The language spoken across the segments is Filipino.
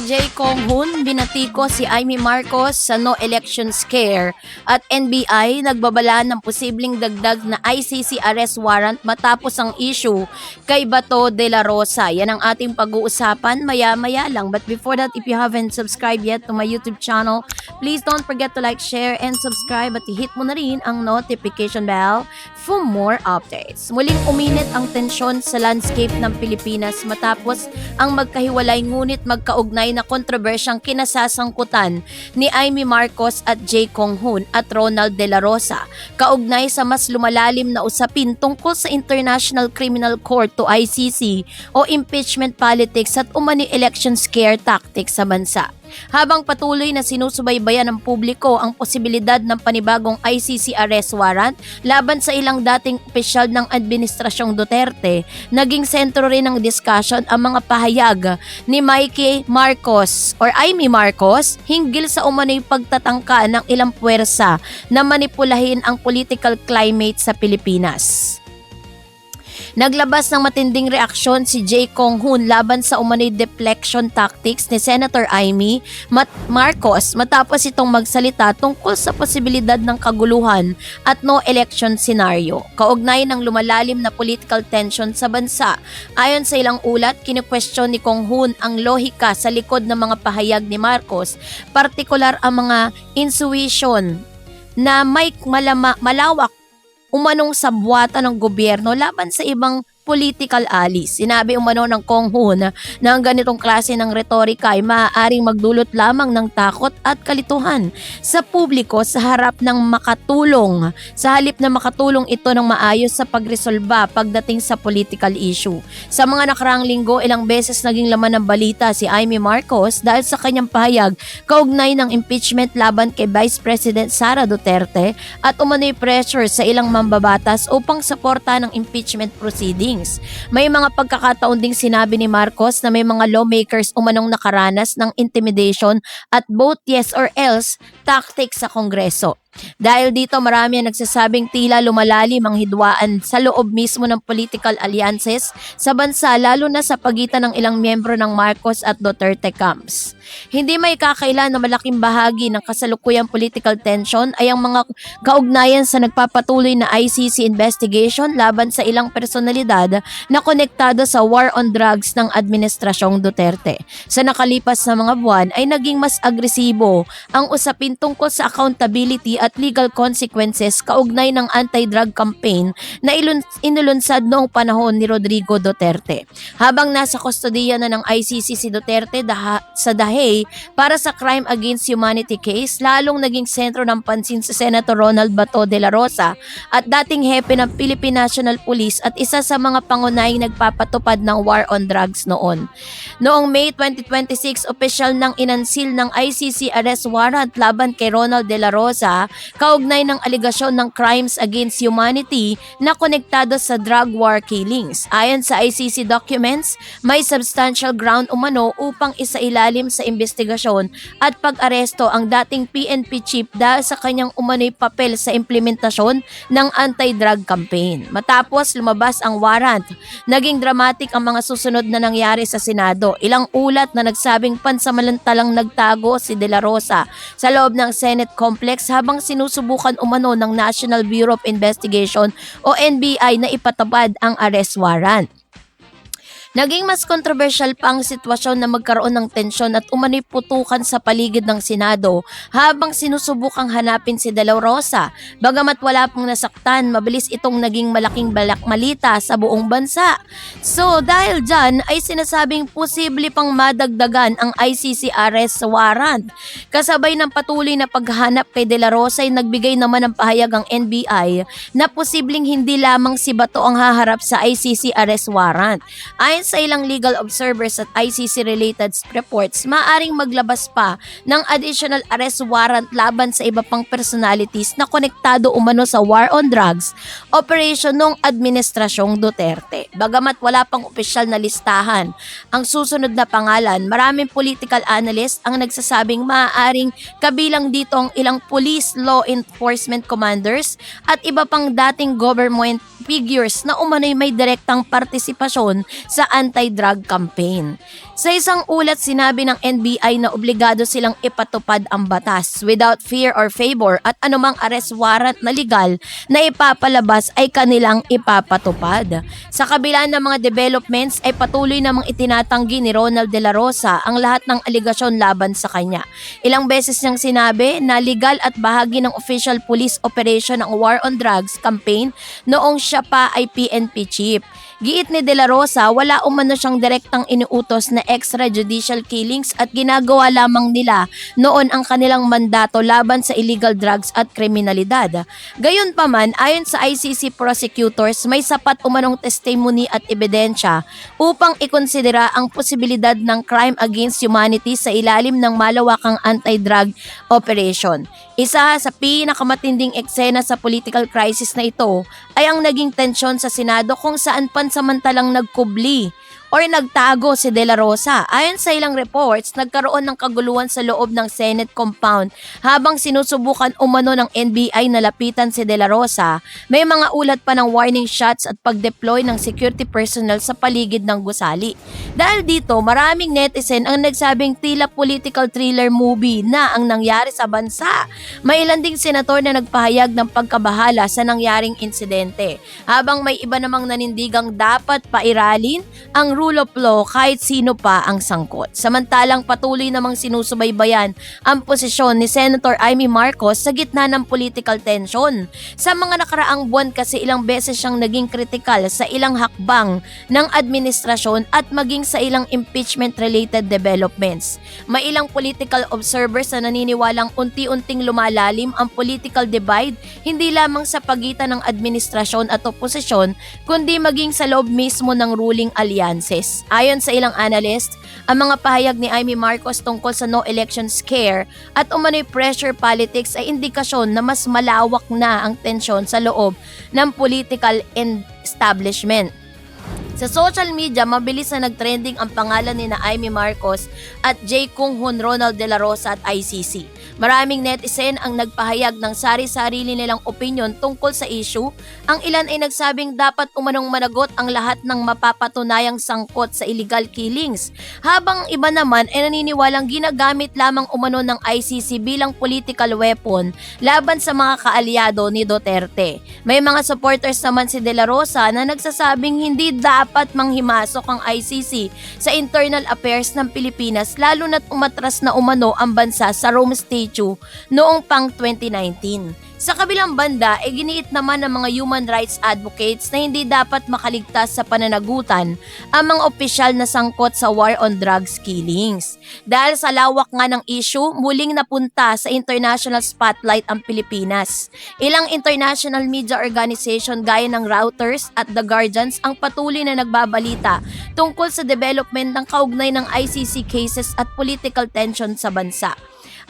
J. Kong Hoon, binatiko si Amy Marcos sa no election scare at NBI nagbabala ng posibleng dagdag na ICC arrest warrant matapos ang issue kay Bato de la Rosa. Yan ang ating pag-uusapan maya-maya lang. But before that, if you haven't subscribed yet to my YouTube channel, please don't forget to like, share, and subscribe at i-hit mo na rin ang notification bell for more updates. Muling uminit ang tensyon sa landscape ng Pilipinas matapos ang magkahiwalay ngunit magkaugnay na kontrobersyang kinasasangkutan ni Amy Marcos at J. Kong Hoon at Ronald De La Rosa kaugnay sa mas lumalalim na usapin tungkol sa International Criminal Court to ICC o impeachment politics at umani election scare tactics sa bansa. Habang patuloy na sinusubaybayan ng publiko ang posibilidad ng panibagong ICC arrest warrant laban sa ilang dating opisyal ng Administrasyong Duterte, naging sentro rin ng discussion ang mga pahayag ni Mikey Marcos or Amy Marcos hinggil sa umano'y pagtatangka ng ilang puwersa na manipulahin ang political climate sa Pilipinas. Naglabas ng matinding reaksyon si J. Kong Hoon laban sa umano'y deflection tactics ni Senator Amy Marcos matapos itong magsalita tungkol sa posibilidad ng kaguluhan at no election scenario. Kaugnay ng lumalalim na political tension sa bansa. Ayon sa ilang ulat, kinu-question ni Kong Hoon ang lohika sa likod ng mga pahayag ni Marcos, partikular ang mga insinuation na may malawak umanong sabwata ng gobyerno laban sa ibang political allies. Sinabi umano ng Kong Hoon na ang ganitong klase ng retorika ay maaaring magdulot lamang ng takot at kalituhan sa publiko sa harap ng makatulong. Sa halip na makatulong ito ng maayos sa pagresolba pagdating sa political issue. Sa mga nakaraang linggo, ilang beses naging laman ng balita si Amy Marcos dahil sa kanyang pahayag kaugnay ng impeachment laban kay Vice President Sara Duterte at umano'y pressure sa ilang mambabatas upang suporta ng impeachment proceedings. May mga pagkakataon ding sinabi ni Marcos na may mga lawmakers umanong nakaranas ng intimidation at vote yes or else tactics sa Kongreso. Dahil dito marami ang nagsasabing tila lumalalim ang hidwaan sa loob mismo ng political alliances sa bansa lalo na sa pagitan ng ilang miyembro ng Marcos at Duterte camps. Hindi may kakailan na malaking bahagi ng kasalukuyang political tension ay ang mga kaugnayan sa nagpapatuloy na ICC investigation laban sa ilang personalidad na konektado sa war on drugs ng Administrasyong Duterte. Sa nakalipas na mga buwan ay naging mas agresibo ang usapin tungkol sa accountability at legal consequences kaugnay ng anti-drug campaign na inulunsad noong panahon ni Rodrigo Duterte. Habang nasa kustodiya na ng ICC si Duterte sa The Hague para sa crime against humanity case, lalong naging sentro ng pansin si Senator Ronald Bato de la Rosa at dating hepe ng Philippine National Police at isa sa mga pangunahing nagpapatupad ng war on drugs noon. Noong May 2026, opisyal nang inansil ng ICC arrest warrant laban kay Ronald de la Rosa kaugnay ng aligasyon ng crimes against humanity na konektado sa drug war killings. Ayon sa ICC documents, may substantial ground umano upang isailalim sa investigasyon at pag-aresto ang dating PNP chief dahil sa kanyang umano'y papel sa implementasyon ng anti-drug campaign. Matapos lumabas ang warrant, naging dramatic ang mga susunod na nangyari sa Senado. Ilang ulat na nagsabing pansamantalang nagtago si De La Rosa sa loob ng Senate complex habang sinusubukan umano ng National Bureau of Investigation o NBI na ipatupad ang arrest warrant. Naging mas kontrobersyal pa ang sitwasyon na magkaroon ng tensyon at umano'y putukan sa paligid ng Senado habang sinusubukang hanapin si De La Rosa. Bagamat wala pang nasaktan, mabilis itong naging malaking balakmalita sa buong bansa. So dahil dyan ay sinasabing posible pang madagdagan ang ICC arrest warrant. Kasabay ng patuloy na paghahanap kay De La Rosa ay nagbigay naman ng pahayag ang NBI na posibleng hindi lamang si Bato ang haharap sa ICC arrest warrant. Ayon sa ilang legal observers at ICC-related reports, maaring maglabas pa ng additional arrest warrant laban sa iba pang personalities na konektado umano sa war on drugs operation ng Administrasyong Duterte. Bagamat wala pang opisyal na listahan ang susunod na pangalan, maraming political analysts ang nagsasabing maaaring kabilang dito ang ilang police law enforcement commanders at iba pang dating government figures na umano'y may direktang partisipasyon sa anti-drug campaign. Sa isang ulat, sinabi ng NBI na obligado silang ipatupad ang batas without fear or favor at anumang arrest warrant na legal na ipapalabas ay kanilang ipapatupad. Sa kabila ng mga developments ay patuloy namang itinatanggi ni Ronald De La Rosa ang lahat ng aligasyon laban sa kanya. Ilang beses niyang sinabi na legal at bahagi ng official police operation ng War on Drugs campaign noong siya pa ay PNP chief. Giit ni De La Rosa, wala umano siyang direktang iniutos na extrajudicial killings at ginagawa lamang nila noon ang kanilang mandato laban sa illegal drugs at kriminalidad. Gayunpaman, ayon sa ICC prosecutors, may sapat umanong testimony at ebidensya upang ikonsidera ang posibilidad ng crime against humanity sa ilalim ng malawakang anti-drug operation. Isa sa pinakamatinding eksena sa political crisis na ito ay ang naging tensyon sa Senado kung saan pansamantalang nagkubli or nagtago si De La Rosa. Ayon sa ilang reports, nagkaroon ng kaguluhan sa loob ng Senate compound habang sinusubukan umano ng NBI na lapitan si De La Rosa. May mga ulat pa ng warning shots at pag-deploy ng security personnel sa paligid ng gusali. Dahil dito, maraming netizen ang nagsabing tila political thriller movie na ang nangyari sa bansa. May ilan ding senator na nagpahayag ng pagkabahala sa nangyaring insidente, habang may iba namang nanindigang dapat pairalin ang rule of law kahit sino pa ang sangkot. Samantalang patuloy namang sinusubaybayan ang posisyon ni Senator Amy Marcos sa gitna ng political tension. Sa mga nakaraang buwan kasi ilang beses siyang naging kritikal sa ilang hakbang ng administrasyon at maging sa ilang impeachment-related developments. May ilang political observers na naniniwalang unti-unting lumalalim ang political divide hindi lamang sa pagitan ng administrasyon at oposisyon kundi maging sa loob mismo ng ruling alliance. Ayon sa ilang analyst, ang mga pahayag ni Amy Marcos tungkol sa no election scare at umano'y pressure politics ay indikasyon na mas malawak na ang tensyon sa loob ng political establishment. Sa social media, mabilis na nagtrending ang pangalan ni Amy Marcos at J. Kung Hun Ronald De La Rosa at ICC. Maraming netizen ang nagpahayag ng sari-sarili nilang opinion tungkol sa issue. Ang ilan ay nagsabing dapat umanong managot ang lahat ng mapapatunayang sangkot sa illegal killings. Habang iba naman ay naniniwalang ginagamit lamang umano ng ICC bilang political weapon laban sa mga kaalyado ni Duterte. May mga supporters naman si De La Rosa na nagsasabing hindi dapat manghimasok ang ICC sa internal affairs ng Pilipinas lalo na't umatras na umano ang bansa sa Rome Statute noong pang 2019. Sa kabilang banda, giniit naman ng mga human rights advocates na hindi dapat makaligtas sa pananagutan ang mga opisyal na sangkot sa war on drugs killings. Dahil sa lawak nga ng issue, muling napunta sa international spotlight ang Pilipinas. Ilang international media organization gaya ng Reuters at The Guardians ang patuloy na nagbabalita tungkol sa development ng kaugnay ng ICC cases at political tension sa bansa.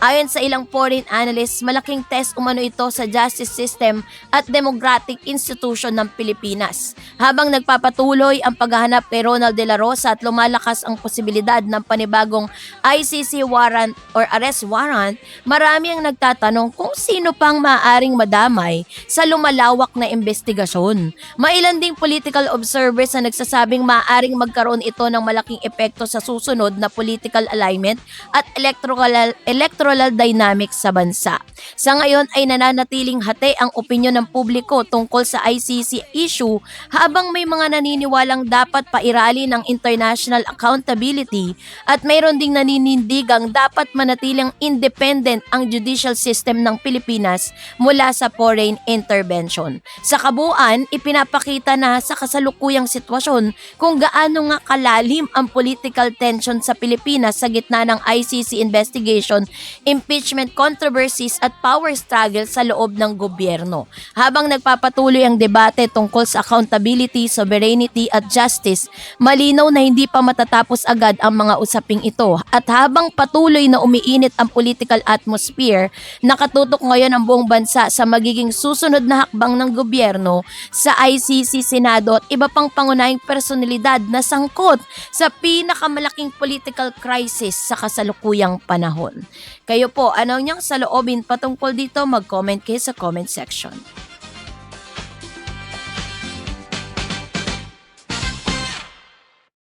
Ayon sa ilang foreign analysts, malaking test umano ito sa justice system at democratic institution ng Pilipinas. Habang nagpapatuloy ang paghahanap kay Ronald De La Rosa at lumalakas ang posibilidad ng panibagong ICC warrant or arrest warrant, marami ang nagtatanong kung sino pang maaaring madamay sa lumalawak na investigasyon. Mailan ding political observers na nagsasabing maaaring magkaroon ito ng malaking epekto sa susunod na political alignment at electoral dynamics sa bansa. Sa ngayon ay nananatiling hati ang opinyon ng publiko tungkol sa ICC issue habang may mga naniniwalang dapat pairali ng international accountability at mayroon ding naninindigang dapat manatiling independent ang judicial system ng Pilipinas mula sa foreign intervention. Sa kabuuan, ipinapakita na sa kasalukuyang sitwasyon kung gaano nga kalalim ang political tension sa Pilipinas sa gitna ng ICC investigation, impeachment controversies at power struggle sa loob ng gobyerno. Habang nagpapatuloy ang debate tungkol sa accountability, sovereignty at justice, malinaw na hindi pa matatapos agad ang mga usaping ito. At habang patuloy na umiinit ang political atmosphere, nakatutok ngayon ang buong bansa sa magiging susunod na hakbang ng gobyerno sa ICC, Senado at iba pang pangunahing personalidad na sangkot sa pinakamalaking political crisis sa kasalukuyang panahon. Kayo po, ano niyang saloobin patungkol dito? Mag-comment kayo sa comment section.